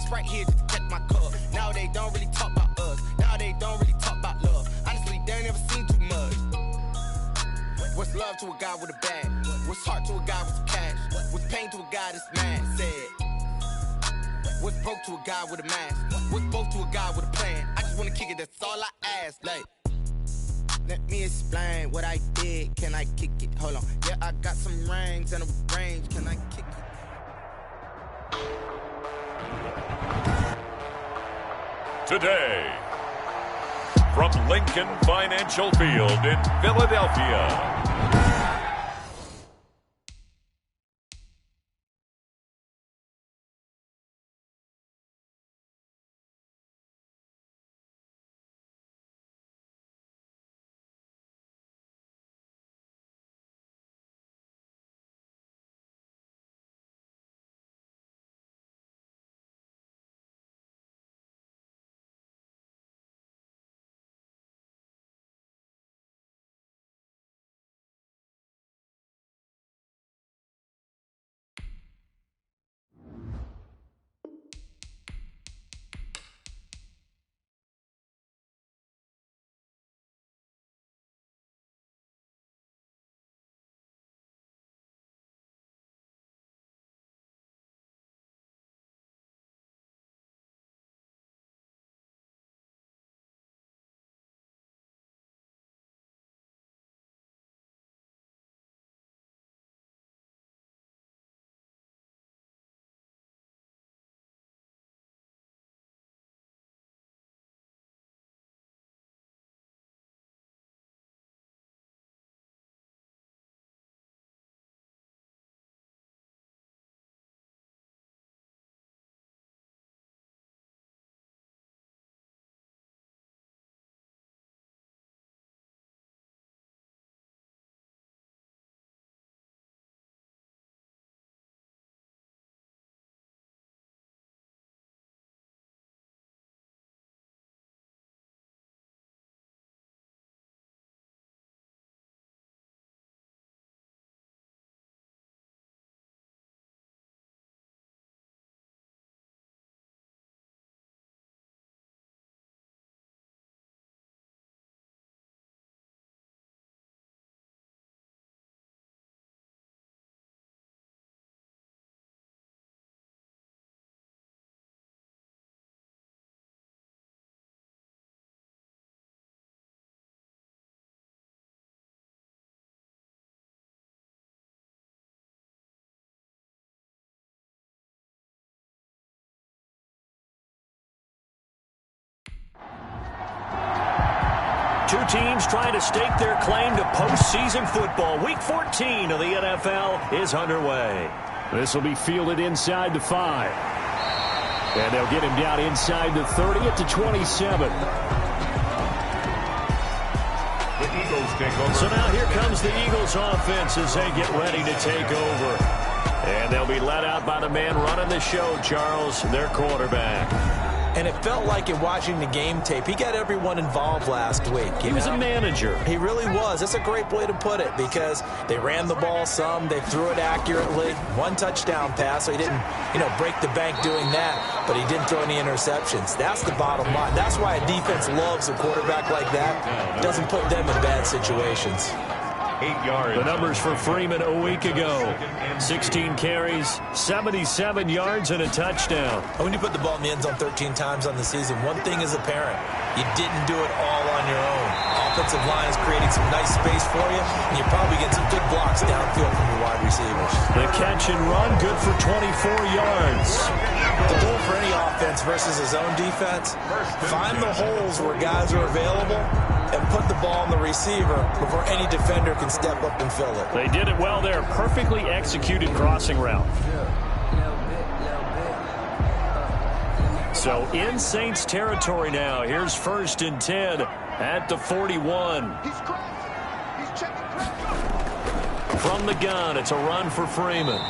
just right here just to catch my cup. Now they don't really talk about us. Now they don't really talk about love. Honestly, they ain't never seen too much. What's love to a guy with a bag? What's heart to a guy with some cash? What's pain to a guy that's mad? Said. What's broke to a guy with a mask? What's both to a guy with a plan? I just wanna kick it, that's all I ask. Like, let me explain what I did. Can I kick it? Hold on. Yeah, I got some rings and a range. Can I kick it? Today, from Lincoln Financial Field in Philadelphia. Two teams trying to stake their claim to postseason football. Week 14 of the NFL is underway. This will be fielded inside the 5. And they'll get him down inside the 30 at the 27. The Eagles take over. So now here comes the Eagles offense as they get ready to take over. And they'll be led out by the man running the show, Charles, their quarterback. And it felt like in watching the game tape, he got everyone involved last week. He was a manager. He really was. That's a great way to put it because they ran the ball some. They threw it accurately. One touchdown pass, so he didn't, break the bank doing that, but he didn't throw any interceptions. That's the bottom line. That's why a defense loves a quarterback like that. Doesn't put them in bad situations. 8 yards. The numbers for Freeman a week ago. 16 carries, 77 yards, and a touchdown. When you put the ball in the end zone 13 times on the season, one thing is apparent. You didn't do it all on your own. Offensive line is creating some nice space for you, and you probably get some good blocks downfield from your wide receivers. The catch and run, good for 24 yards. The goal for any offense versus his own defense, find the holes where guys are available and put the ball in the receiver before any defender can step up and fill it. They did it well there. Perfectly executed crossing route. So in Saints territory now. Here's 1st and 10 at the 41. From the gun, it's a run for Freeman.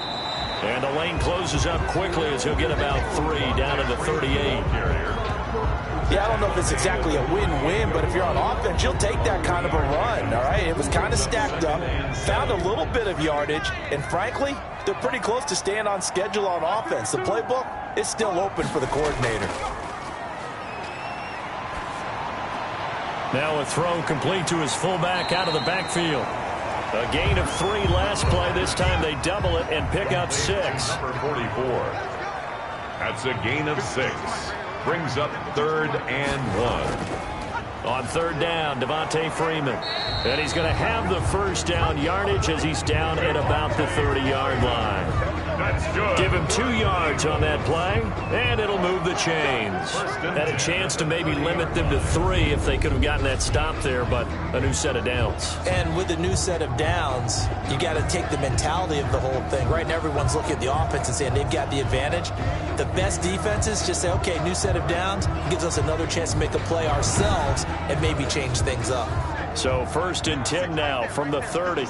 And the lane closes up quickly as he'll get about 3 down to the 38. Yeah, I don't know if it's exactly a win-win, but if you're on offense, you'll take that kind of a run, all right? It was kind of stacked up, found a little bit of yardage, and frankly, they're pretty close to staying on schedule on offense. The playbook is still open for the coordinator. Now a throw complete to his fullback out of the backfield. A gain of 3 last play. This time they double it and pick up 6. Number 44. That's a gain of 6. Brings up 3rd and 1. On 3rd down, Devontae Freeman. And he's going to have the first down yardage as he's down at about the 30-yard line. That's good. Give him 2 yards on that play, and it'll move the chains. Had a chance to maybe limit them to 3 if they could have gotten that stop there, but a new set of downs. And with a new set of downs, you got to take the mentality of the whole thing. Right now, everyone's looking at the offense and saying they've got the advantage. The best defenses just say, okay, new set of downs gives us another chance to make a play ourselves and maybe change things up. So 1st and 10 now from the 30.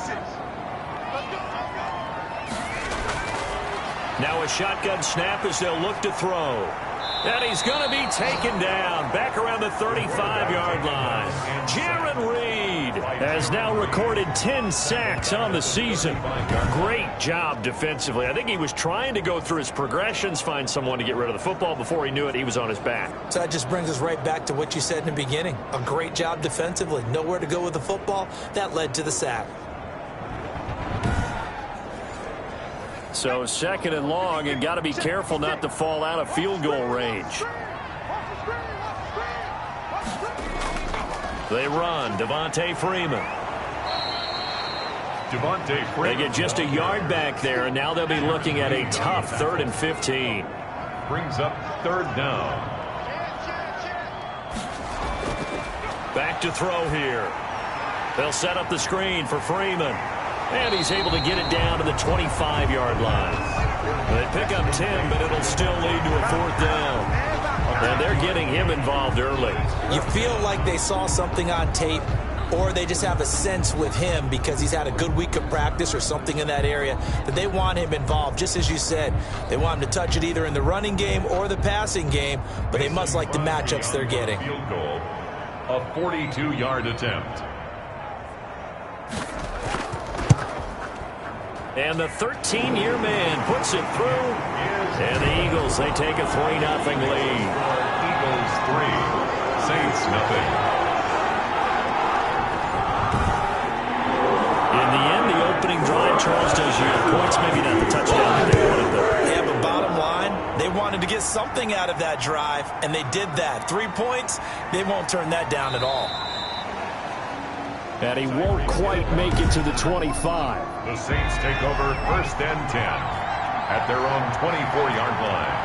Now a shotgun snap as they'll look to throw. And he's going to be taken down back around the 35-yard line. Jaron Reed has now recorded 10 sacks on the season. Great job defensively. I think he was trying to go through his progressions, find someone to get rid of the football. Before he knew it, he was on his back. So that just brings us right back to what you said in the beginning. A great job defensively. Nowhere to go with the football. That led to the sack. So 2nd and long, and got to be careful not to fall out of field goal range. They run. Devontae Freeman. They get just a yard back there, and now they'll be looking at a tough 3rd and 15. Brings up 3rd down. Back to throw here. They'll set up the screen for Freeman. And he's able to get it down to the 25-yard line. They pick up 10, but it'll still lead to a 4th down. And they're getting him involved early. You feel like they saw something on tape, or they just have a sense with him because he's had a good week of practice or something in that area that they want him involved. Just as you said, they want him to touch it either in the running game or the passing game, but they must like the matchups they're getting. Field goal, a 42-yard attempt. And the 13-year man puts it through. And the Eagles, they take a 3-0 lead. Eagles 3, Saints nothing. In the end, the opening drive, Charles, does you points, maybe not the touchdown that they wanted, though. Yeah, but bottom line, they wanted to get something out of that drive, and they did that. 3 points, they won't turn that down at all. And he won't quite make it to the 25. The Saints take over 1st and 10 at their own 24-yard line.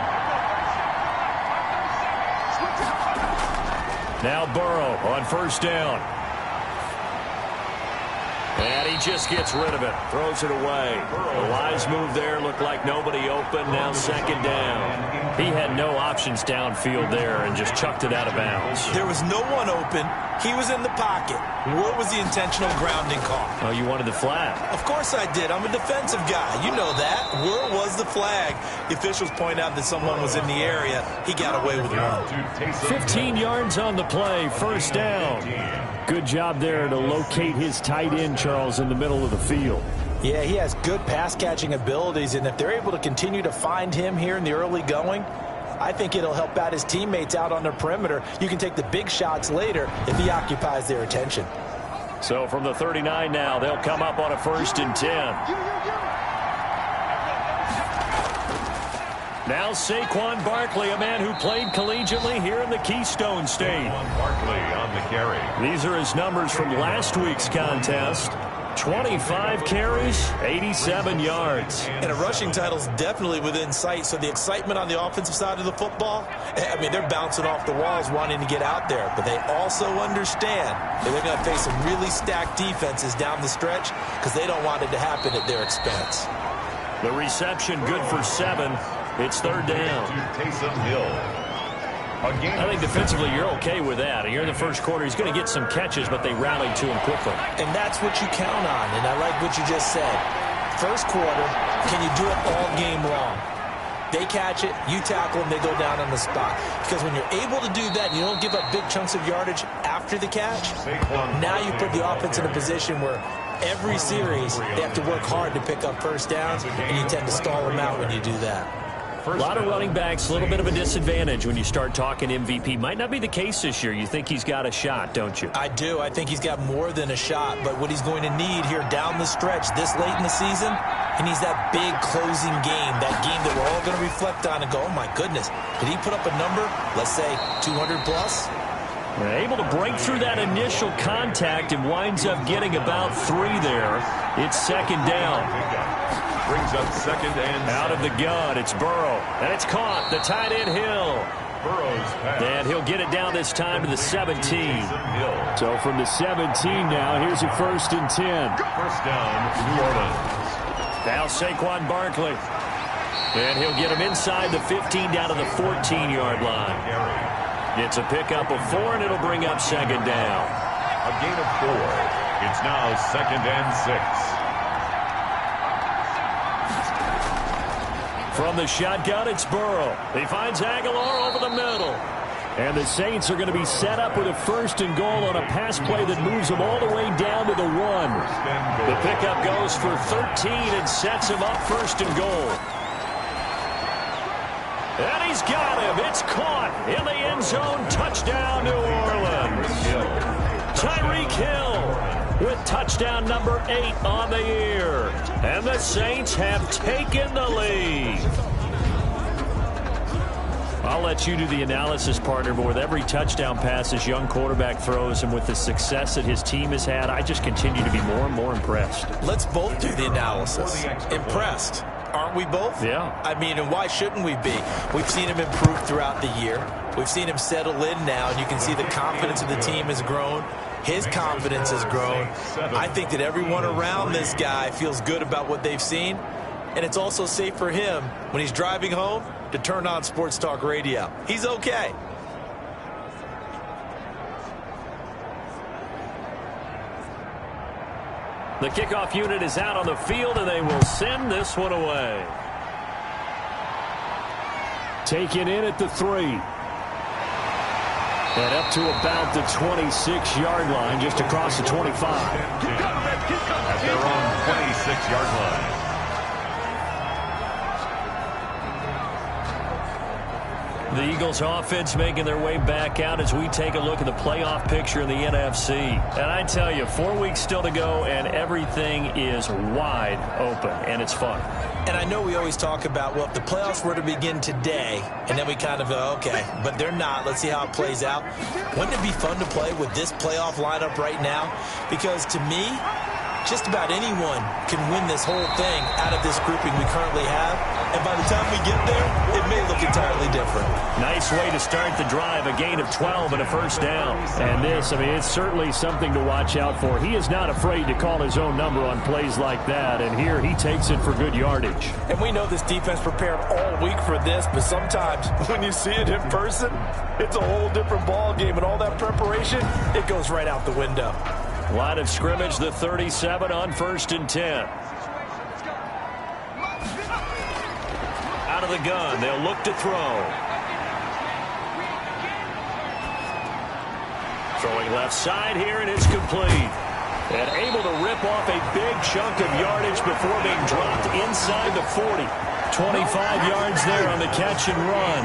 Now Burrow on 1st down. And he just gets rid of it. Throws it away. A wise move there. Looked like nobody open. Now 2nd down. He had no options downfield there and just chucked it out of bounds. There was no one open. He was in the pocket. What was the intentional grounding call? Oh, you wanted the flag. Of course I did. I'm a defensive guy. You know that. Where was the flag? The officials point out that someone was in the area. He got away with one. 15 yards on the play. 1st down. Good job there to locate his tight end, Charles, in the middle of the field. Yeah, he has good pass-catching abilities, and if they're able to continue to find him here in the early going, I think it'll help out his teammates out on the perimeter. You can take the big shots later if he occupies their attention. So from the 39 now, they'll come up on a 1st and 10. Now Saquon Barkley, a man who played collegiately here in the Keystone State. Barkley on the carry. These are his numbers from last week's contest. 25 carries, 87 yards. And a rushing title's definitely within sight, so the excitement on the offensive side of the football, I mean, they're bouncing off the walls wanting to get out there, but they also understand that they're going to face some really stacked defenses down the stretch because they don't want it to happen at their expense. The reception good for 7. It's 3rd down. Taysom Hill. I think defensively you're okay with that. You're in the first quarter. He's going to get some catches, but they rallied to him quickly. And that's what you count on, and I like what you just said. First quarter, can you do it all game long? They catch it, you tackle them, they go down on the spot. Because when you're able to do that, you don't give up big chunks of yardage after the catch, now you put the offense in a position where every series they have to work hard to pick up first downs, and you tend to stall them out when you do that. A lot of running backs, a little bit of a disadvantage when you start talking MVP. Might not be the case this year. You think he's got a shot, don't you? I do. I think he's got more than a shot. But what he's going to need here down the stretch this late in the season, he needs that big closing game, that game that we're all going to reflect on and go, oh, my goodness, did he put up a number, let's say 200 plus? Able to break through that initial contact and winds up getting about 3 there. It's second down. Brings up second and out of the gun. It's Burrow. And it's caught. The tight end Hill. Burrow's pass. And he'll get it down this time to the 17. So from the 17 now, here's a 1st and 10. First down, New Orleans. Now Saquon Barkley. And he'll get him inside the 15 down to the 14-yard line. It's a pickup of 4, and it'll bring up second down. A gain of 4. It's now second and 6. From the shotgun, it's Burrow. He finds Aguilar over the middle. And the Saints are going to be set up with a 1st and goal on a pass play that moves them all the way down to the 1. The pickup goes for 13 and sets him up 1st and goal. And he's got him. It's caught in the end zone. Touchdown, New Orleans. Tyreek Hill with touchdown number 8 on the year. And the Saints have taken the lead. I'll let you do the analysis, partner, but with every touchdown pass this young quarterback throws and with the success that his team has had, I just continue to be more and more impressed. Let's both do the analysis. Impressed. Aren't we both? Yeah. I mean, and why shouldn't we be? We've seen him improve throughout the year. We've seen him settle in now, and you can see the confidence of the team has grown. His confidence has grown. I think that everyone around this guy feels good about what they've seen, and it's also safe for him when he's driving home to turn on Sports Talk Radio. He's okay. The kickoff unit is out on the field, and they will send this one away. Taken in at the 3. And up to about the 26-yard line, just across the 25. At their own 26-yard line. The Eagles offense making their way back out as we take a look at the playoff picture in the NFC. And I tell you, 4 weeks still to go, and everything is wide open, and it's fun. And I know we always talk about, well, if the playoffs were to begin today, and then we kind of go, okay, but they're not. Let's see how it plays out. Wouldn't it be fun to play with this playoff lineup right now? Because to me, just about anyone can win this whole thing out of this grouping we currently have. And by the time we get there, it may look entirely different. Nice way to start the drive, a gain of 12 and a first down. And this, I mean, it's certainly something to watch out for. He is not afraid to call his own number on plays like that, and here he takes it for good yardage. And we know this defense prepared all week for this, but sometimes when you see it in person, it's a whole different ball game, and all that preparation, it goes right out the window. Line of scrimmage, the 37 on 1st and 10. Out of the gun, they'll look to throw. Throwing left side here, and it's complete. And able to rip off a big chunk of yardage before being dropped inside the 40. 25 yards there on the catch and run.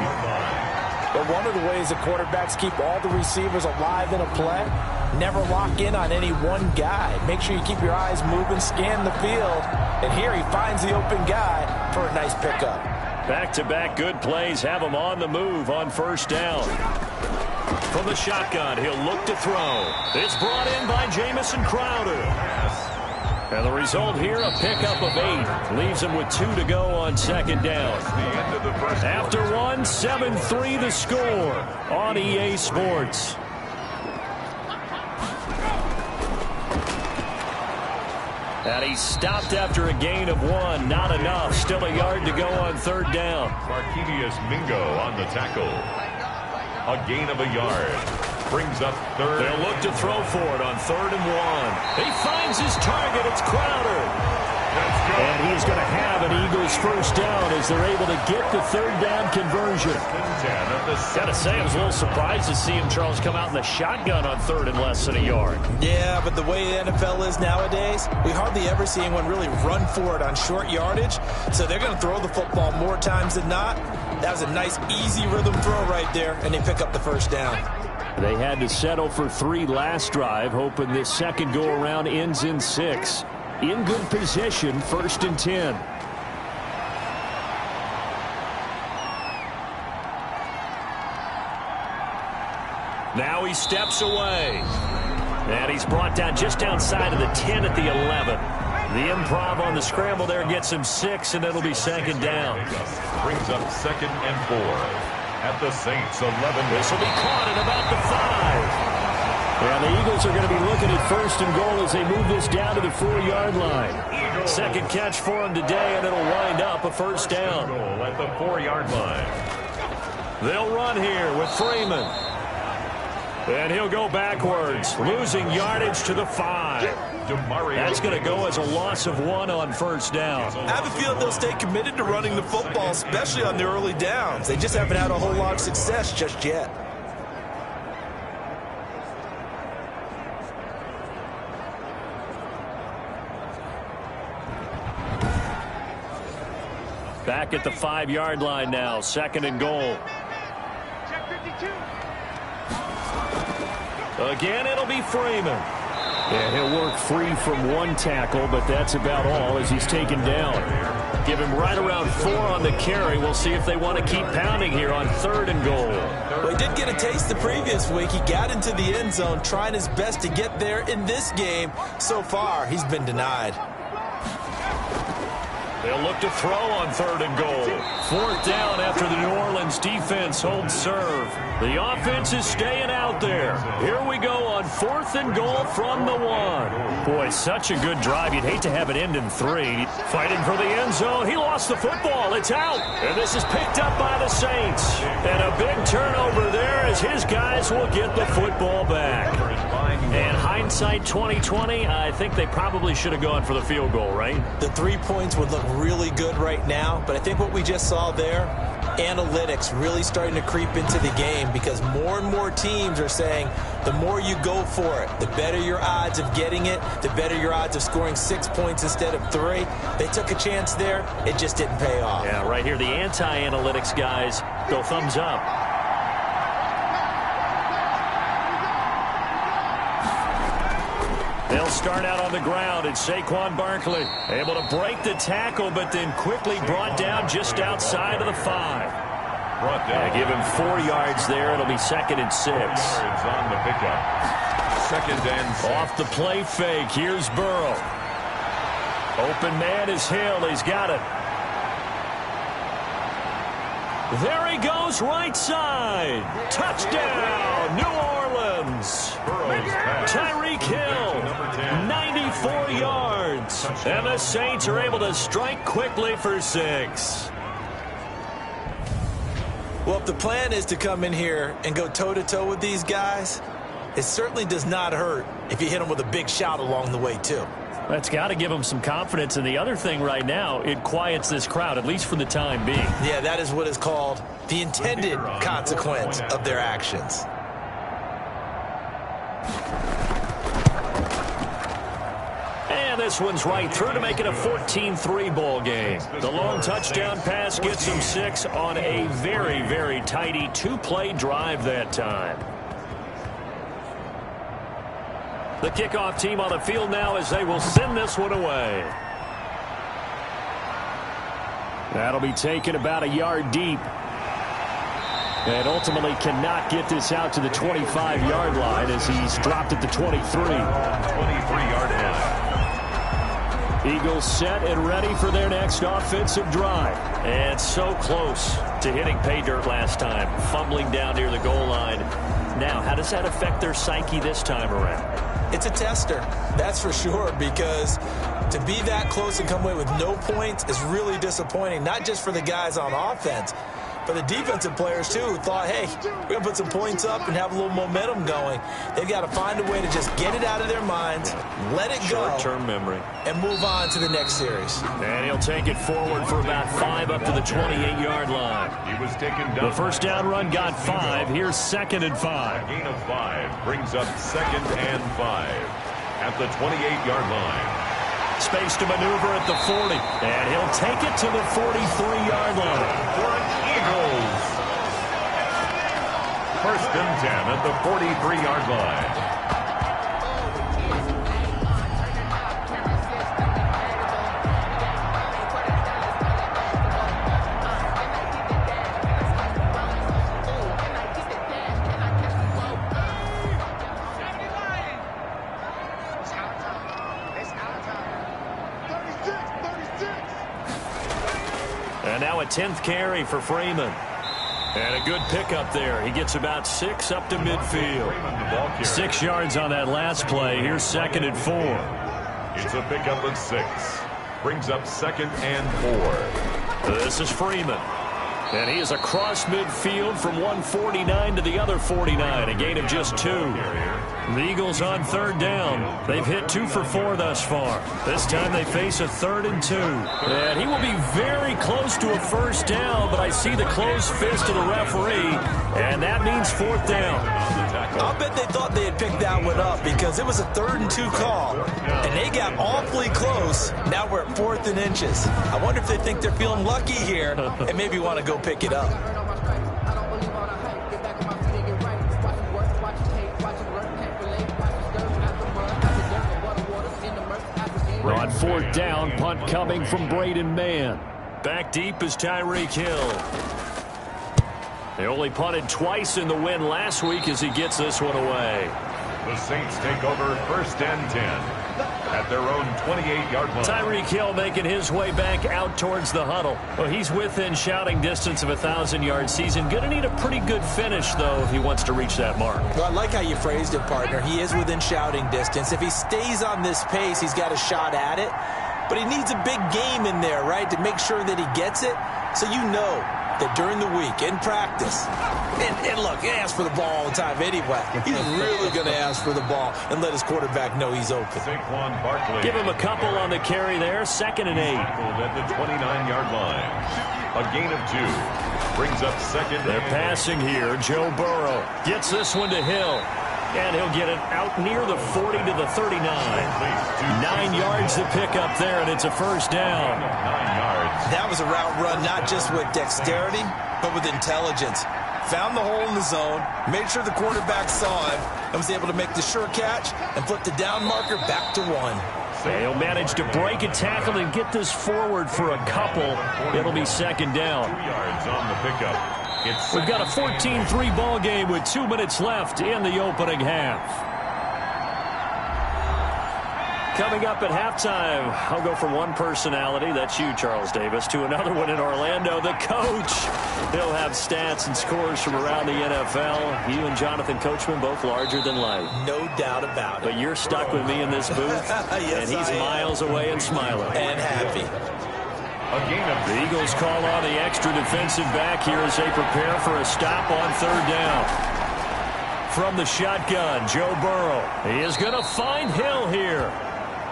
But one of the ways the quarterbacks keep all the receivers alive in a play, never lock in on any one guy. Make sure you keep your eyes moving, scan the field. And here he finds the open guy for a nice pickup. Back-to-back good plays have him on the move on first down. From the shotgun, he'll look to throw. It's brought in by Jamison Crowder. And the result here, a pickup of 8. Leaves him with 2 to go on second down. After one, 7-3 the score on EA Sports. And he stopped after a gain of 1. Not enough. Still a yard to go on third down. Marquinhos Mingo on the tackle. A gain of a yard. Brings up third. They'll look to throw for it on 3rd and 1. He finds his target. It's Crowder. Let's go. And he's going to have an Eagles first down as they're able to get the third down conversion. Got to say, I was a little surprised to see him, Charles, come out in the shotgun on third and less than a yard. Yeah, but the way the NFL is nowadays, we hardly ever see anyone really run for it on short yardage. So they're going to throw the football more times than not. That was a nice, easy rhythm throw right there, and they pick up the first down. They had to settle for 3 last drive, hoping this second go-around ends in 6. In good position, 1st and 10. Now he steps away. And he's brought down just outside of the 10 at the 11. The improv on the scramble there gets him 6, and it'll be second down. Brings up 2nd and 4 at the Saints 11. This will be caught at about the 5. And the Eagles are going to be looking at 1st and goal as they move this down to the 4-yard line. Second catch for him today, and it'll wind up a first down. Goal at the 4-yard line. They'll run here with Freeman. And he'll go backwards, losing yardage to the 5. That's going to go as a loss of 1 on first down. I have a feeling they'll stay committed to running the football, especially on the early downs. They just haven't had a whole lot of success just yet. Back at the 5-yard line now, 2nd and goal. Again, it'll be Freeman. And he'll work free from 1 tackle, but that's about all as he's taken down. Give him right around 4 on the carry. We'll see if they want to keep pounding here on 3rd and goal. Well, he did get a taste the previous week. He got into the end zone, trying his best to get there in this game. So far, he's been denied. They'll look to throw on 3rd and goal. 4th down after the New Orleans defense holds serve. The offense is staying out there. Here we go on 4th and goal from the 1. Boy, such a good drive. You'd hate to have it end in 3. Fighting for the end zone. He lost the football. It's out. And this is picked up by the Saints. And a big turnover there as his guys will get the football back. And hindsight 2020, I think they probably should have gone for the field goal, right? The 3 points would look really good right now, but I think what we just saw there, analytics really starting to creep into the game because more and more teams are saying the more you go for it, the better your odds of getting it, the better your odds of scoring 6 points instead of 3. They took a chance there. It just didn't pay off. Yeah, right here, the anti-analytics guys go thumbs up. They'll start out on the ground. It's Saquon Barkley. Able to break the tackle, but then quickly brought down just outside of the 5. Give him 4 yards there. It'll be 2nd and 6. On the pickup. 2nd and 6. Off the play fake. Here's Burrow. Open man is Hill. He's got it. There he goes, right side. Touchdown, New Orleans. Tyreek Hill, 94 yards. And the Saints are able to strike quickly for 6. Well, if the plan is to come in here and go toe-to-toe with these guys, it certainly does not hurt if you hit them with a big shout along the way, too. That's got to give them some confidence. And the other thing right now, it quiets this crowd, at least for the time being. Yeah, that is what is called the intended consequence of their actions. And this one's right through to make it a 14-3 ball game. The long touchdown pass gets them 6 on a very, very tidy 2-play drive that time. The kickoff team on the field now as they will send this one away. That'll be taken about a yard deep. And ultimately cannot get this out to the 25-yard line as he's dropped at the 23. 23-yard line. Eagles set and ready for their next offensive drive. And so close to hitting pay dirt last time, fumbling down near the goal line. Now, how does that affect their psyche this time around? It's a tester, that's for sure, because to be that close and come away with no points is really disappointing, not just for the guys on offense, for the defensive players, too, who thought, hey, we're going to put some points up and have a little momentum going. They've got to find a way to just get it out of their minds, let it go. Short-term memory. And move on to the next series. And he'll take it forward for about 5 up to the 28-yard line. He was taken down. The first down run got 5. Here's 2nd and 5. A gain of 5 brings up 2nd and 5 at the 28-yard line. Space to maneuver at the 40. And he'll take it to the 43-yard line. For an Eagles. 1st and 10 at the 43-yard line. And now a 10th carry for Freeman. And a good pickup there. He gets about 6 up to midfield. 6 yards on that last play. Here's 2nd and 4. It's a pickup of 6. Brings up 2nd and 4. This is Freeman. And he is across midfield from 149 to the other 49. A gain of just 2. The Eagles on 3rd down. They've hit 2 for 4 thus far. This time they face a 3rd and 2. And he will be very close to a first down, but I see the closed fist of the referee, and that means 4th down. I'll bet they thought they had picked that one up because it was a 3rd and 2 call, and they got awfully close. Now we're at 4th and inches. I wonder if they think they're feeling lucky here and maybe want to go pick it up. On 4th down, punt coming from Braden Mann. Back deep is Tyreek Hill. They only punted twice in the win last week as he gets this one away. The Saints take over 1st and 10 at their own 28-yard line. Tyreek Hill making his way back out towards the huddle. Well, he's within shouting distance of a 1,000-yard season. Going to need a pretty good finish, though, if he wants to reach that mark. Well, I like how you phrased it, partner. He is within shouting distance. If he stays on this pace, he's got a shot at it. But he needs a big game in there, right, to make sure that he gets it. So you know that during the week, in practice, and look, he asks for the ball all the time anyway. He's really going to ask for the ball and let his quarterback know he's open. Saquon Barkley. Give him a couple on the carry there. 2nd and 8. At the 29-yard line. A gain of 2. Brings up 2nd. They're passing here. Joe Burrow gets this one to Hill. And he'll get it out near the 40 to the 39. 9 yards to pick up there, and it's a first down. 9 yards. That was a route run not just with dexterity, but with intelligence. Found the hole in the zone, made sure the quarterback saw him, and was able to make the sure catch and flip the down marker back to 1. He'll manage to break a tackle and get this forward for a couple. It'll be 2nd down. 2 yards on the pickup. We've got a 14-3 ball game with 2 minutes left in the opening half. Coming up at halftime, I'll go from one personality, that's you, Charles Davis, to another one in Orlando, the coach. He'll have stats and scores from around the NFL. You and Jonathan Coachman both larger than life. No doubt about it. But you're stuck with me in this booth, yes, and he's miles away and smiling. And happy. The Eagles call on the extra defensive back here as they prepare for a stop on 3rd down. From the shotgun, Joe Burrow. He is going to find Hill here.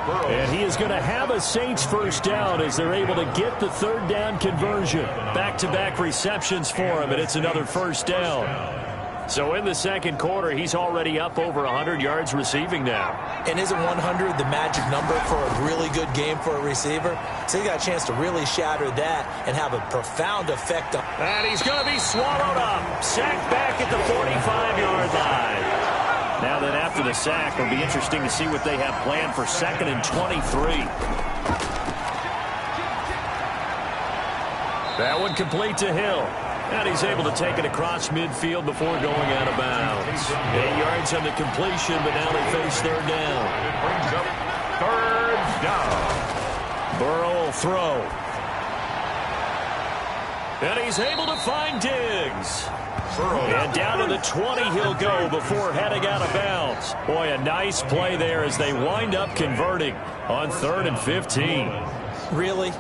And he is going to have a Saints first down as they're able to get the 3rd down conversion. Back-to-back receptions for him, and it's another first down. So in the 2nd quarter, he's already up over 100 yards receiving now. And isn't 100 the magic number for a really good game for a receiver? So he got a chance to really shatter that and have a profound effect on. And he's going to be swallowed up. Sacked back at the 45-yard line. Now then, after the sack, it'll be interesting to see what they have planned for 2nd and 23. That one complete to Hill. And he's able to take it across midfield before going out of bounds. 8 yards on the completion, but now they face 3rd down. It brings up 3rd down. Burrow will throw. And he's able to find Diggs. And down to the 20 he'll go before heading out of bounds. Boy, a nice play there as they wind up converting on 3rd and 15. Really?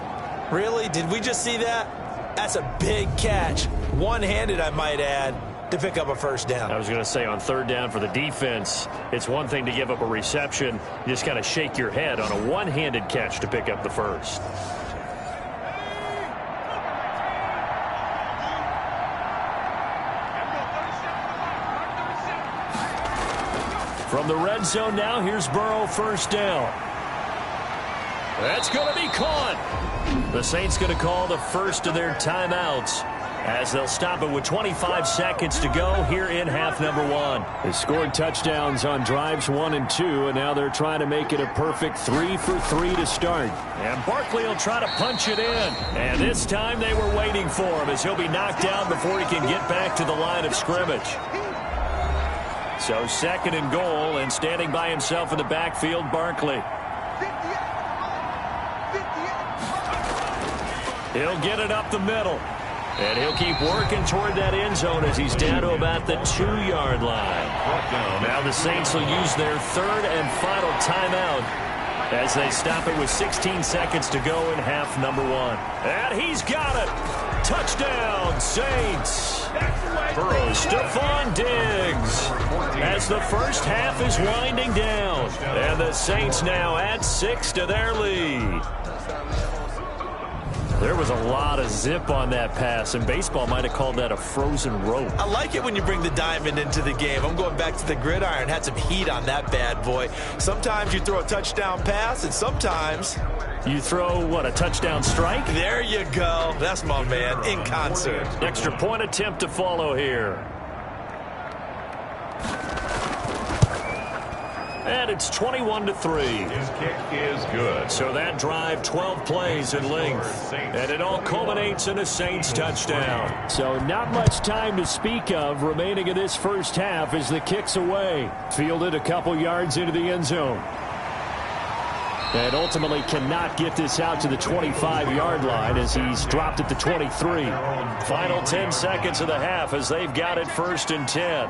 Really? Did we just see that? That's a big catch. One-handed, I might add, to pick up a first down. I was going to say on third down for the defense, it's one thing to give up a reception. You just got to shake your head on a one-handed catch to pick up the first. From the red zone now, here's Burrow, first down. That's going to be caught. The Saints going to call the first of their timeouts as they'll stop it with 25 seconds to go here in half number one. They scored touchdowns on drives 1 and 2, and now they're trying to make it a perfect 3 for 3 to start. And Barkley will try to punch it in. And this time they were waiting for him as he'll be knocked down before he can get back to the line of scrimmage. So second and goal, and standing by himself in the backfield, Barkley. He'll get it up the middle. And he'll keep working toward that end zone as he's down to about the 2-yard line. Now the Saints will use their third and final timeout as they stop it with 16 seconds to go in half number one. And he's got it. Touchdown, Saints. Stephon Diggs as the first half is winding down. And the Saints now add 6 to their lead. There was a lot of zip on that pass, and baseball might have called that a frozen rope. I like it when you bring the diamond into the game. I'm going back to the gridiron. Had some heat on that bad boy. Sometimes you throw a touchdown pass, and sometimes you throw, what, a touchdown strike? There you go. That's my man, in concert. Extra point attempt to follow here. And it's 21-3. His kick is good. So that drive, 12 plays in length. And it all culminates in a Saints touchdown. So not much time to speak of remaining in this first half as the kick's away. Fielded a couple yards into the end zone. And ultimately cannot get this out to the 25-yard line as he's dropped at the 23. Final 10 seconds of the half as they've got it first and 10.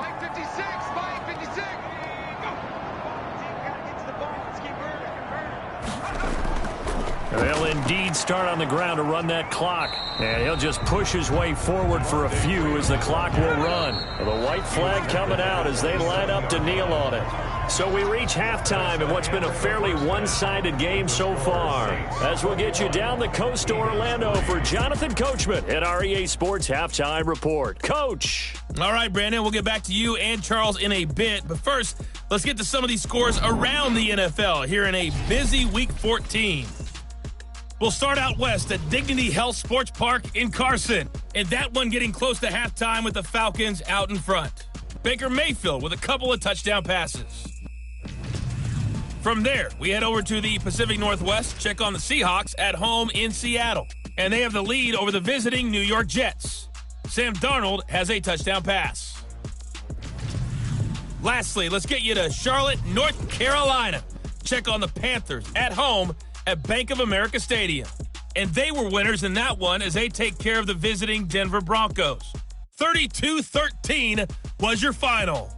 They'll indeed start on the ground to run that clock. And he'll just push his way forward for a few as the clock will run. The white flag coming out as they line up to kneel on it. So we reach halftime in what's been a fairly one-sided game so far. As we'll get you down the coast to Orlando for Jonathan Coachman at our EA Sports Halftime Report. Coach. All right, Brandon, we'll get back to you and Charles in a bit. But first, let's get to some of these scores around the NFL here in a busy Week 14. We'll start out west at Dignity Health Sports Park in Carson. And that one getting close to halftime with the Falcons out in front. Baker Mayfield with a couple of touchdown passes. From there, we head over to the Pacific Northwest, check on the Seahawks at home in Seattle. And they have the lead over the visiting New York Jets. Sam Darnold has a touchdown pass. Lastly, let's get you to Charlotte, North Carolina. Check on the Panthers at home at Bank of America Stadium. And they were winners in that one as they take care of the visiting Denver Broncos. 32-13 was your final.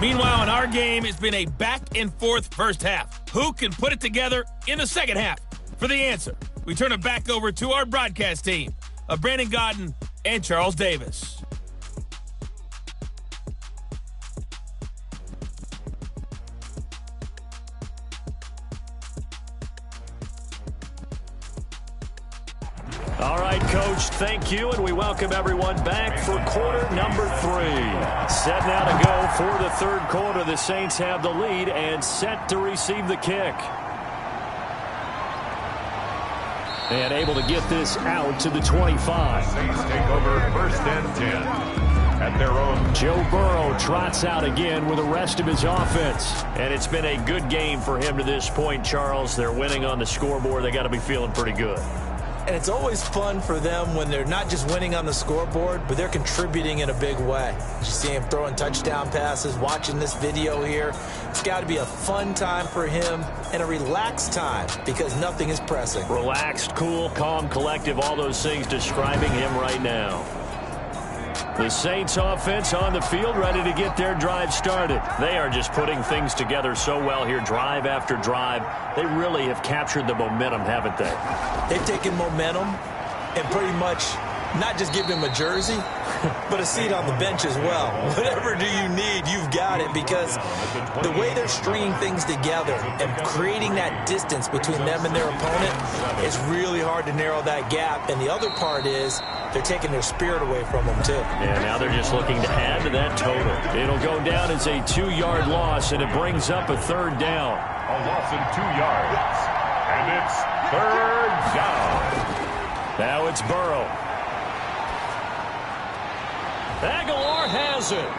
Meanwhile, in our game, it's been a back-and-forth first half. Who can put it together in the second half? For the answer, we turn it back over to our broadcast team of Brandon Godden and Charles Davis. All right, Coach, thank you, and we welcome everyone back for quarter number 3. Set now to go for the third quarter. The Saints have the lead and set to receive the kick. And able to get this out to the 25. Saints take over first and 10 at their own. Joe Burrow trots out again with the rest of his offense. And it's been a good game for him to this point, Charles. They're winning on the scoreboard. They got to be feeling pretty good. And it's always fun for them when they're not just winning on the scoreboard, but they're contributing in a big way. You see him throwing touchdown passes, watching this video here. It's got to be a fun time for him and a relaxed time because nothing is pressing. Relaxed, cool, calm, collective, all those things describing him right now. The Saints offense on the field, ready to get their drive started. They are just putting things together so well here, drive after drive. They really have captured the momentum, haven't they? They've taken momentum and pretty much not just give him a jersey, but a seat on the bench as well. Whatever do you need, you've got it, because the way they're stringing things together and creating that distance between them and their opponent, it's really hard to narrow that gap. And the other part is they're taking their spirit away from them, too. And now they're just looking to add to that total. It'll go down as a 2-yard loss, and it brings up a third down. A loss in 2 yards. And it's third down. Now it's Burrow. Aguilar has it.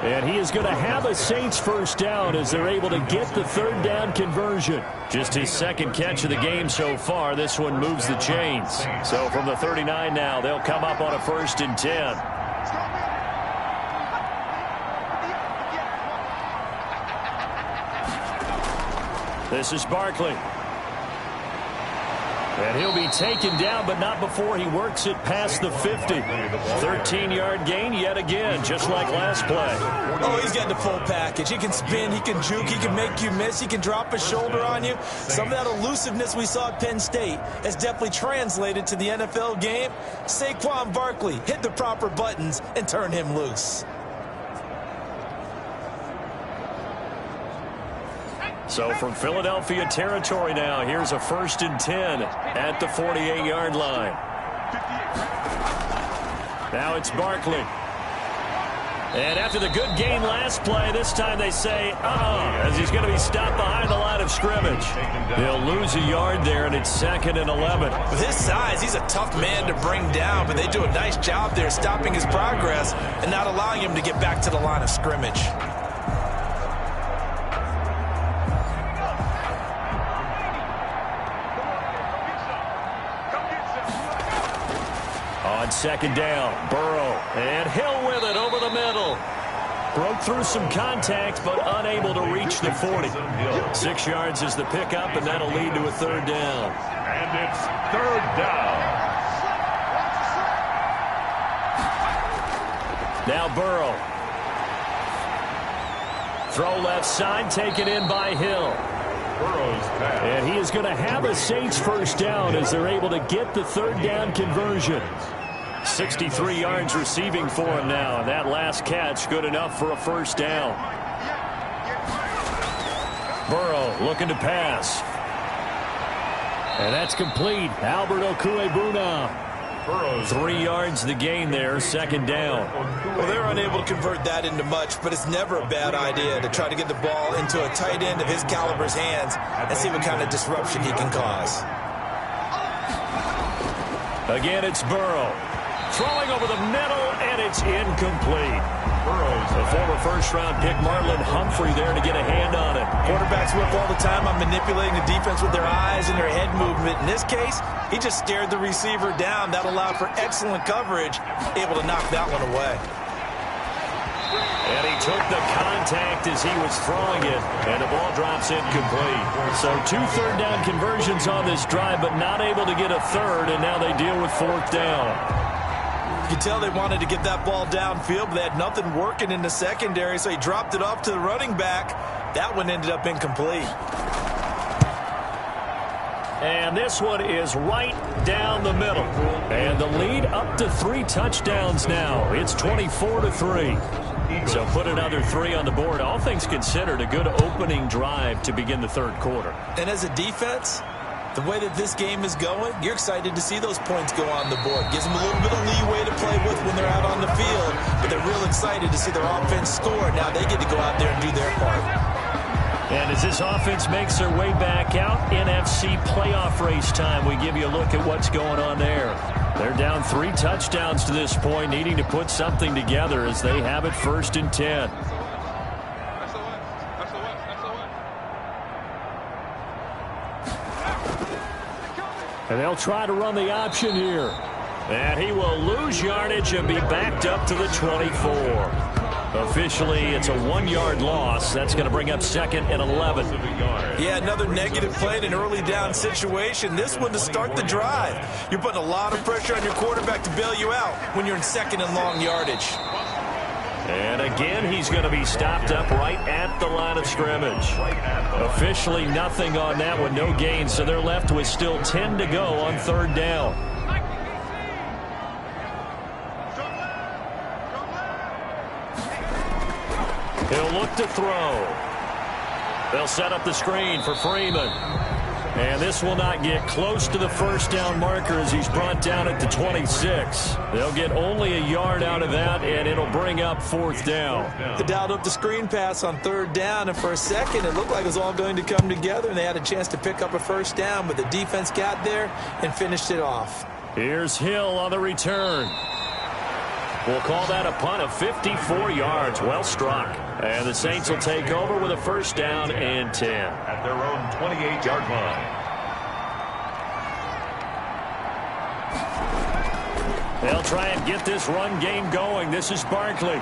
And he is going to have a Saints first down as they're able to get the third down conversion. Just his second catch of the game so far. This one moves the chains. So from the 39 now, they'll come up on a 1st and 10. This is Barkley. And he'll be taken down, but not before he works it past the 50. 13-yard gain yet again, just like last play. Oh, he's got the full package. He can spin, he can juke, he can make you miss, he can drop his shoulder on you. Some of that elusiveness we saw at Penn State has definitely translated to the NFL game. Saquon Barkley hit the proper buttons and turn him loose. So from Philadelphia territory now, here's a 1st and 10 at the 48-yard line. Now it's Barkley. And after the good gain last play, this time they say, as he's going to be stopped behind the line of scrimmage. They'll lose a yard there, and it's 2nd and 11. With his size, he's a tough man to bring down, but they do a nice job there stopping his progress and not allowing him to get back to the line of scrimmage. On 2nd down, Burrow, and Hill with it over the middle. Broke through some contact, but unable to reach the 40. 6 yards is the pickup, and that'll lead to a third down. And it's third down. Now Burrow. Throw left side, taken in by Hill. And he is going to have a Saints first down as they're able to get the third down conversion. 63 yards receiving for him now, and that last catch good enough for a first down. Burrow looking to pass. And that's complete. Albert Okuebuna. 3 yards the gain there, 2nd down. Well, they're unable to convert that into much, but it's never a bad idea to try to get the ball into a tight end of his caliber's hands and see what kind of disruption he can cause. Again, it's Burrow. Throwing over the middle, and it's incomplete. The former first-round pick Marlon Humphrey there to get a hand on it. Quarterbacks whip all the time on manipulating the defense with their eyes and their head movement. In this case, he just stared the receiver down. That allowed for excellent coverage, able to knock that one away. And he took the contact as he was throwing it, and the ball drops incomplete. So 2 third-down conversions on this drive, but not able to get a third, and now they deal with 4th down. You can tell they wanted to get that ball downfield, but they had nothing working in the secondary, so he dropped it off to the running back. That one ended up incomplete. And this one is right down the middle. And the lead up to 3 touchdowns now. It's 24-3. So put another 3 on the board. All things considered, a good opening drive to begin the third quarter. And as a defense, the way that this game is going, you're excited to see those points go on the board. Gives them a little bit of leeway to play with when they're out on the field, but they're real excited to see their offense score. Now they get to go out there and do their part. And as this offense makes their way back out, NFC playoff race time, we give you a look at what's going on there. They're down 3 touchdowns to this point, needing to put something together as they have it 1st and 10. And they'll try to run the option here. And he will lose yardage and be backed up to the 24. Officially, it's a 1-yard loss. That's going to bring up 2nd and 11. Yeah, another negative play in an early down situation. This one to start the drive. You're putting a lot of pressure on your quarterback to bail you out when you're in 2nd and long yardage. And again, he's going to be stopped up right at the line of scrimmage. Officially nothing on that one, no gain, so they're left with still 10 to go on third down. He'll look to throw. They'll set up the screen for Freeman. And this will not get close to the first down marker as he's brought down at the 26. They'll get only a yard out of that, and it'll bring up fourth down. They dialed up the screen pass on third down, and for a second it looked like it was all going to come together, and they had a chance to pick up a first down, but the defense got there and finished it off. Here's Hill on the return. We'll call that a punt of 54 yards. Well struck. And the Saints will take over with a first down and 10. At their own 28-yard line. They'll try and get this run game going. This is Barkley.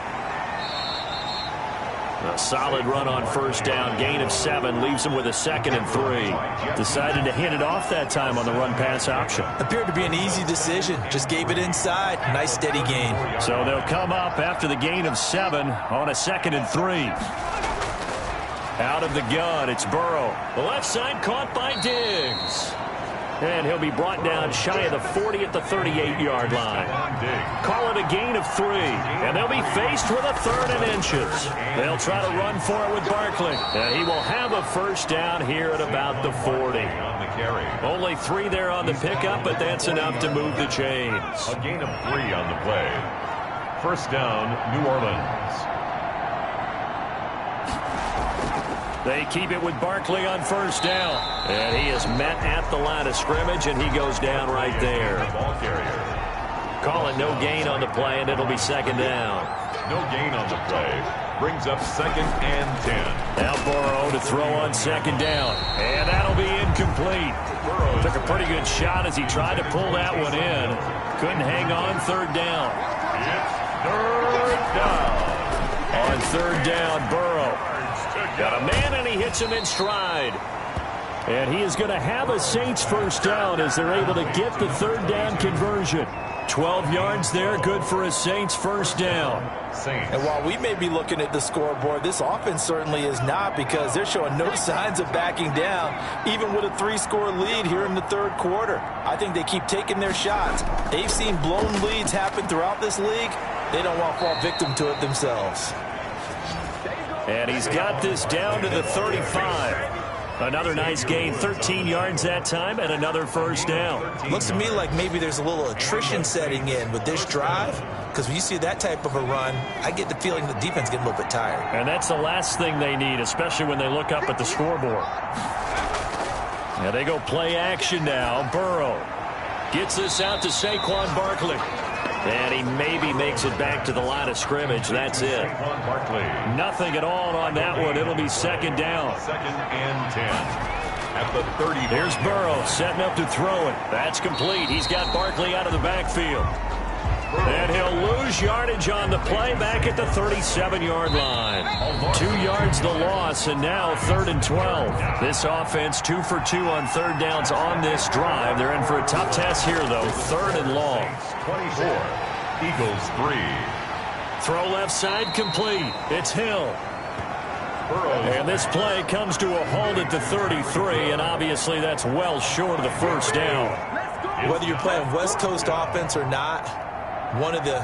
A solid run on first down. Gain of 7 leaves him with a 2nd and 3. Decided to hand it off that time on the run-pass option. Appeared to be an easy decision. Just gave it inside. Nice steady gain. So they'll come up after the gain of 7 on a 2nd and 3. Out of the gun, it's Burrow. The left side caught by Diggs. And he'll be brought down shy of the 40 at the 38-yard line. Call it a gain of 3. And they'll be faced with a 3rd and inches. They'll try to run for it with Barkley. And he will have a first down here at about the 40. Only 3 there on the pickup, but that's enough to move the chains. A gain of 3 on the play. First down, New Orleans. They keep it with Barkley on first down. And he is met at the line of scrimmage, and he goes down right there. Call it no gain on the play, and it'll be second down. No gain on the play. Brings up 2nd and 10. Now Burrow to throw on second down. And that'll be incomplete. Took a pretty good shot as he tried to pull that one in. Couldn't hang on third down. It's third down. On third down, Burrow. Got a man, and he hits him in stride. And he is going to have a Saints first down as they're able to get the third down conversion. 12 yards there, good for a Saints first down. And while we may be looking at the scoreboard, this offense certainly is not, because they're showing no signs of backing down, even with a 3-score lead here in the third quarter. I think they keep taking their shots. They've seen blown leads happen throughout this league. They don't want to fall victim to it themselves. And he's got this down to the 35. Another nice gain, 13 yards that time, and another first down. Looks to me like maybe there's a little attrition setting in with this drive, because when you see that type of a run, I get the feeling the defense getting a little bit tired. And that's the last thing they need, especially when they look up at the scoreboard. Now they go play action now. Burrow gets this out to Saquon Barkley. And he maybe makes it back to the line of scrimmage. That's it. Nothing at all on that one. It'll be second down. 2nd and 10. At the 30. Here's Burrow setting up to throw it. That's complete. He's got Barkley out of the backfield. And he'll lose yardage on the play back at the 37-yard line. 2 yards the loss, and now 3rd and 12. This offense 2 for 2 on third downs on this drive. They're in for a tough test here, though. 3rd and long. 24. Eagles 3. Throw left side complete. It's Hill. And this play comes to a halt at the 33, and obviously that's well short of the first down. Whether you're playing West Coast offense or not, one of the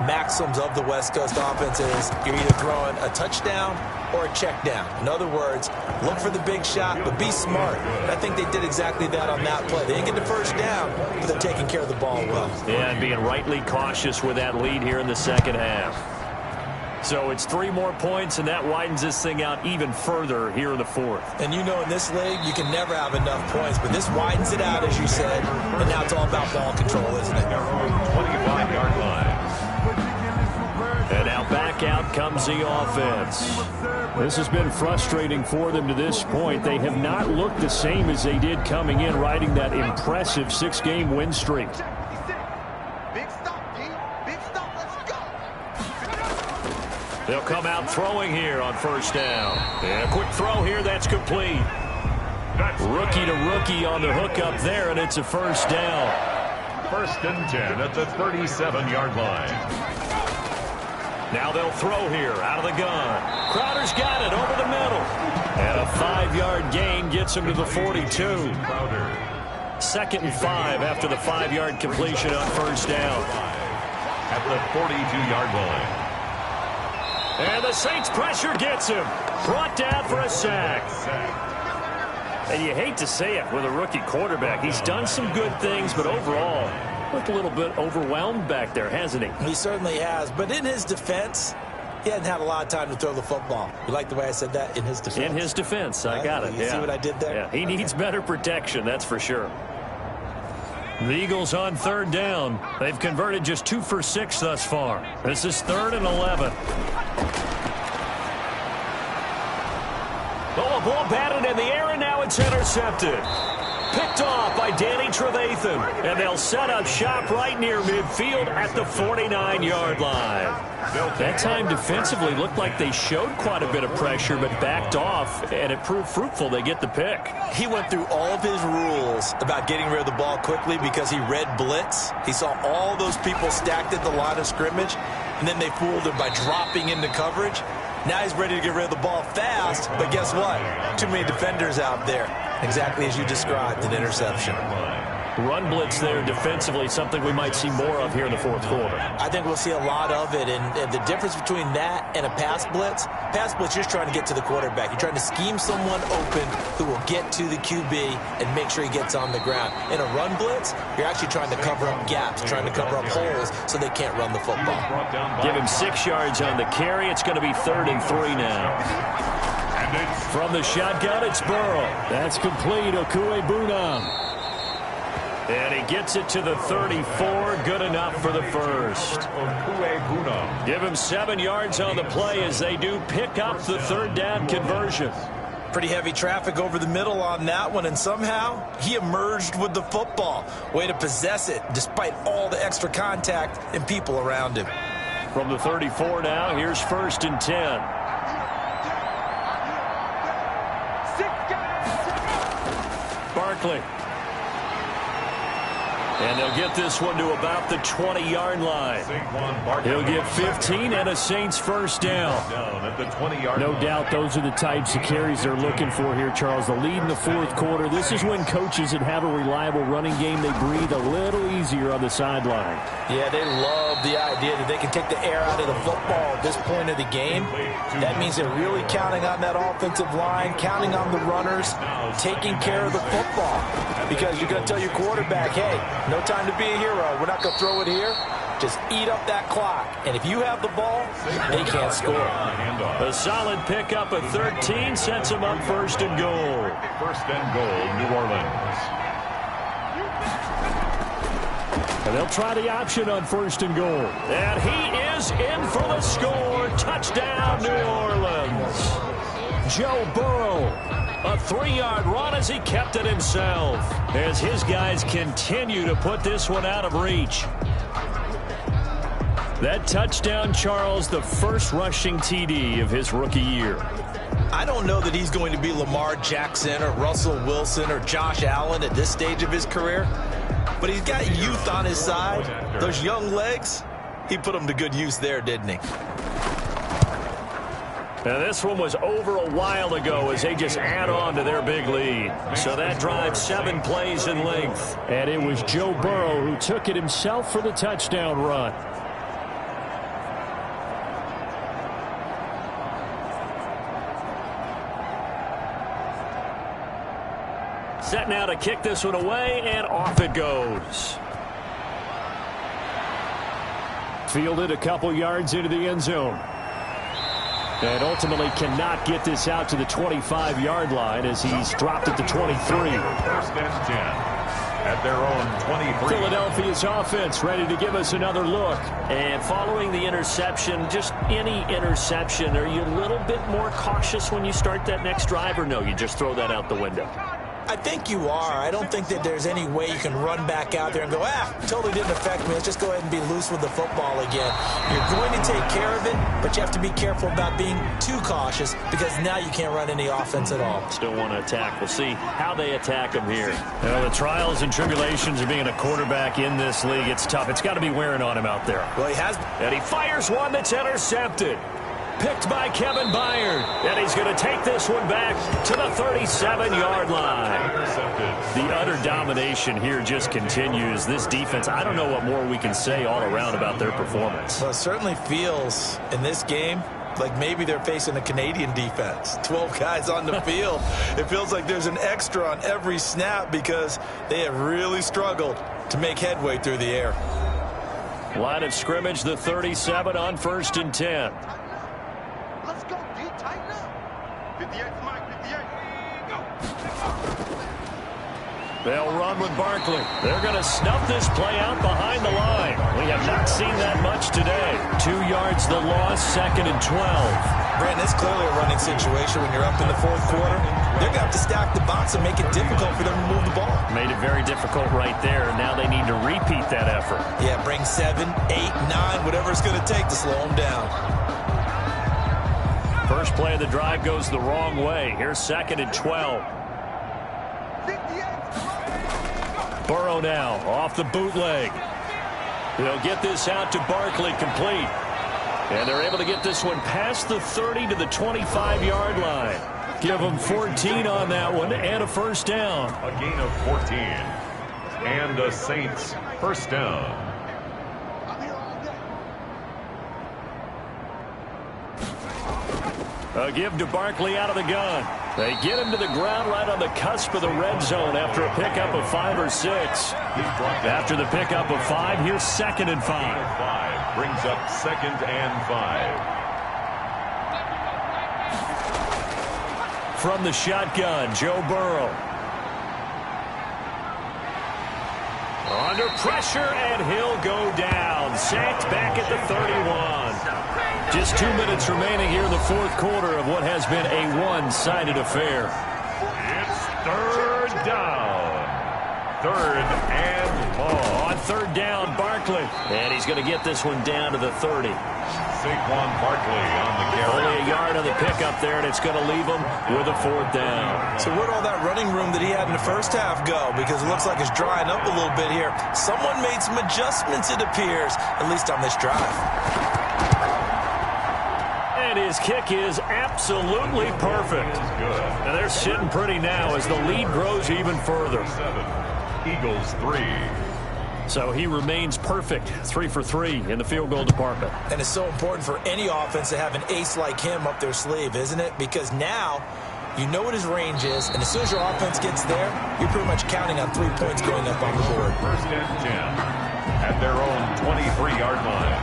maxims of the West Coast offense is you're either throwing a touchdown or a check down. In other words, look for the big shot, but be smart. And I think they did exactly that on that play. They didn't get the first down, but they're taking care of the ball well. Yeah, and being rightly cautious with that lead here in the second half. So it's 3 more points, and that widens this thing out even further here in the fourth. And you know in this league, you can never have enough points, but this widens it out, as you said, and now it's all about ball control, isn't it? 25-yard line. And now back out comes the offense. This has been frustrating for them to this point. They have not looked the same as they did coming in, riding that impressive 6-game win streak. They'll come out throwing here on first down. And a quick throw here, that's complete. Rookie to rookie on the hook up there, and it's a first down. 1st and 10 at the 37-yard line. Now they'll throw here out of the gun. Crowder's got it over the middle. And a 5-yard gain gets him to the 42. 2nd and 5 after the 5-yard completion on first down. At the 42-yard line. And the Saints pressure gets him. Brought down for a sack. And you hate to say it with a rookie quarterback. He's done some good things, but overall, looked a little bit overwhelmed back there, hasn't he? He certainly has. But in his defense, he hasn't had a lot of time to throw the football. You like the way I said that? In his defense. In his defense. I got it. You see what I did there? Yeah, he needs better protection, that's for sure. The Eagles on 3rd down. They've converted just 2 for 6 thus far. This is 3rd and 11. Oh, a ball batted in the air, and now it's intercepted. Picked off by Danny Trevathan. And they'll set up shop right near midfield at the 49-yard line. That time defensively looked like they showed quite a bit of pressure but backed off, and it proved fruitful. They get the pick. He went through all of his rules about getting rid of the ball quickly because he read blitz. He saw all those people stacked at the line of scrimmage, and then they fooled him by dropping into coverage. Now he's ready to get rid of the ball fast, but guess what? Too many defenders out there. Exactly as you described, an interception. Run blitz there defensively, something we might see more of here in the 4th quarter. I think we'll see a lot of it, and the difference between that and a pass blitz, you're just trying to get to the quarterback. You're trying to scheme someone open who will get to the QB and make sure he gets on the ground. In a run blitz, you're actually trying to cover up gaps, trying to cover up holes so they can't run the football. Give him 6 yards on the carry. It's going to be 3rd and 3 now. From the shotgun, it's Burrow. That's complete. Okuegbunam. And he gets it to the 34. Good enough for the first. Give him 7 yards on the play as they do pick up the 3rd down conversion. Pretty heavy traffic over the middle on that one, and somehow he emerged with the football. Way to possess it despite all the extra contact and people around him. From the 34 now, here's 1st and 10. Barkley. And they'll get this one to about the 20-yard line. He'll get 15 and a Saints first down. No doubt those are the types of carries they're looking for here, Charles. The lead in the 4th quarter. This is when coaches that have a reliable running game, they breathe a little easier on the sideline. Yeah, they love the idea that they can take the air out of the football at this point of the game. That means they're really counting on that offensive line, counting on the runners, taking care of the football. Because you're going to tell your quarterback, hey, no time to be a hero. We're not going to throw it here. Just eat up that clock. And if you have the ball, they can't score. A solid pickup of 13 sets them up 1st and goal. 1st and goal, New Orleans. And they'll try the option on 1st and goal. And he is in for the score. Touchdown, New Orleans. Joe Burrow. A 3-yard run as he kept it himself. As his guys continue to put this one out of reach. That touchdown, Charles, the first rushing TD of his rookie year. I don't know that he's going to be Lamar Jackson or Russell Wilson or Josh Allen at this stage of his career. But he's got youth on his side. Those young legs, he put them to good use there, didn't he? Now this one was over a while ago as they just add on to their big lead. So that drives 7 plays in length. And it was Joe Burrow who took it himself for the touchdown run. Set now to kick this one away, and off it goes. Fielded a couple yards into the end zone. And ultimately cannot get this out to the 25-yard line as he's dropped it to 23. 1st and 10 at their own 23. Philadelphia's offense ready to give us another look. And following the interception, just any interception, are you a little bit more cautious when you start that next drive, or no, you just throw that out the window? I think you are. I don't think that there's any way you can run back out there and go, totally didn't affect me. Let's just go ahead and be loose with the football again. You're going to take care of it, but you have to be careful about being too cautious because now you can't run any offense at all. Still want to attack. We'll see how they attack him here. Well, the trials and tribulations of being a quarterback in this league, it's tough. It's got to be wearing on him out there. Well, he has. And he fires one that's intercepted. Picked by Kevin Byard. And he's going to take this one back to the 37-yard line. The utter domination here just continues. This defense, I don't know what more we can say all around about their performance. Well, it certainly feels in this game like maybe they're facing a Canadian defense. 12 guys on the field. It feels like there's an extra on every snap because they have really struggled to make headway through the air. Line of scrimmage, the 37 on 1st and 10. Let's go, D. Tighten up. 58, Mike, 58. Go. They'll run with Barkley. They're going to snuff this play out behind the line. We have not seen that much today. 2 yards the loss, 2nd and 12. Brandon, it's clearly a running situation when you're up in the 4th quarter. They're going to have to stack the box and make it difficult for them to move the ball. Made it very difficult right there. Now they need to repeat that effort. Yeah, bring 7, 8, 9, whatever it's going to take to slow them down. First play of the drive goes the wrong way. Here's 2nd and 12. Burrow now off the bootleg. They'll get this out to Barkley, complete. And they're able to get this one past the 30 to the 25-yard line. Give them 14 on that one and a first down. A gain of 14. And the Saints first down. A give to Barkley out of the gun. They get him to the ground right on the cusp of the red zone after a pickup of 5 or 6. After the pickup of 5, here's 2nd and 5. Brings up 2nd and 5. From the shotgun, Joe Burrow. Under pressure, and he'll go down. Sacked back at the 31. Just 2 minutes remaining here in the 4th quarter of what has been a one-sided affair. It's 3rd down. 3rd and long. On 3rd down, Barkley. And he's going to get this one down to the 30. Saquon Barkley on the carry. Only a yard on the pickup there, and it's going to leave him with a 4th down. So where'd all that running room that he had in the first half go? Because it looks like it's drying up a little bit here. Someone made some adjustments, it appears, at least on this drive. And his kick is absolutely perfect. And they're sitting pretty now as the lead grows even further. 7. Eagles 3. So he remains perfect, 3 for 3 in the field goal department. And it's so important for any offense to have an ace like him up their sleeve, isn't it? Because now you know what his range is, and as soon as your offense gets there, you're pretty much counting on 3 points going up on the board. 1st and 10 at their own 23-yard line.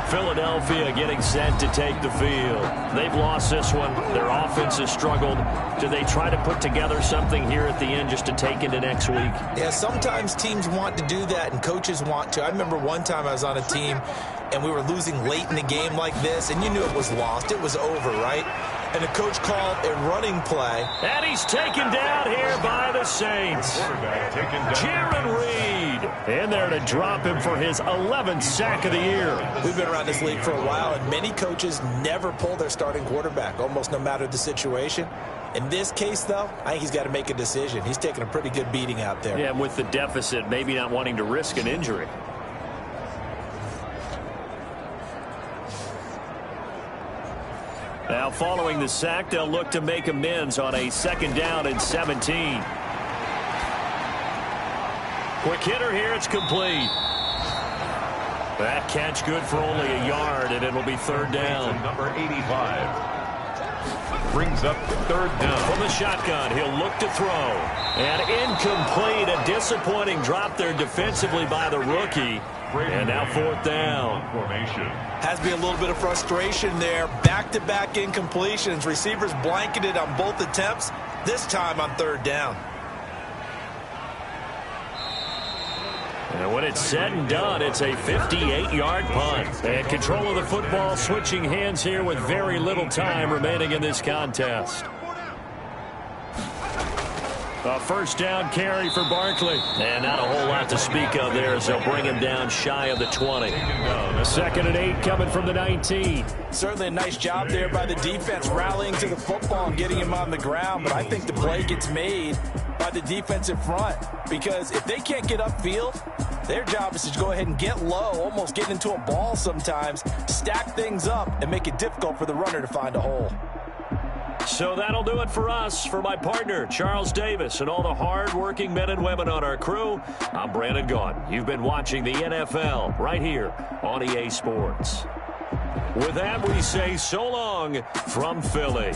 Philadelphia getting set to take the field. They've lost this one. Their offense has struggled. Do they try to put together something here at the end just to take into next week? Yeah, sometimes teams want to do that and coaches want to. I remember one time I was on a team and we were losing late in the game like this, and you knew it was lost. It was over, right? And the coach called a running play. And he's taken down here by the Saints. Jaron Reed in there to drop him for his 11th sack of the year. We've been around this league for a while, and many coaches never pull their starting quarterback, almost no matter the situation. In this case, though, I think he's got to make a decision. He's taking a pretty good beating out there. Yeah, and with the deficit, maybe not wanting to risk an injury. Now, following the sack, they'll look to make amends on a 2nd down and 17. Quick hitter here, it's complete. That catch good for only a yard, and it'll be 3rd down. Number 85 brings up 3rd down. From the shotgun, he'll look to throw. And incomplete, a disappointing drop there defensively by the rookie. And now 4th down. Formation. Has to be a little bit of frustration there. Back-to-back incompletions. Receivers blanketed on both attempts, this time on 3rd down. And when it's said and done, it's a 58-yard punt. And control of the football switching hands here with very little time remaining in this contest. A first down carry for Barkley. And not a whole lot to speak of there as they'll bring him down shy of the 20. A 2nd and 8 coming from the 19. Certainly a nice job there by the defense rallying to the football and getting him on the ground. But I think the play gets made by the defensive front, because if they can't get upfield, their job is to go ahead and get low, almost get into a ball sometimes, stack things up, and make it difficult for the runner to find a hole. So that'll do it for us. For my partner, Charles Davis, and all the hard-working men and women on our crew, I'm Brandon Gaudin. You've been watching the NFL right here on EA Sports. With that, we say so long from Philly.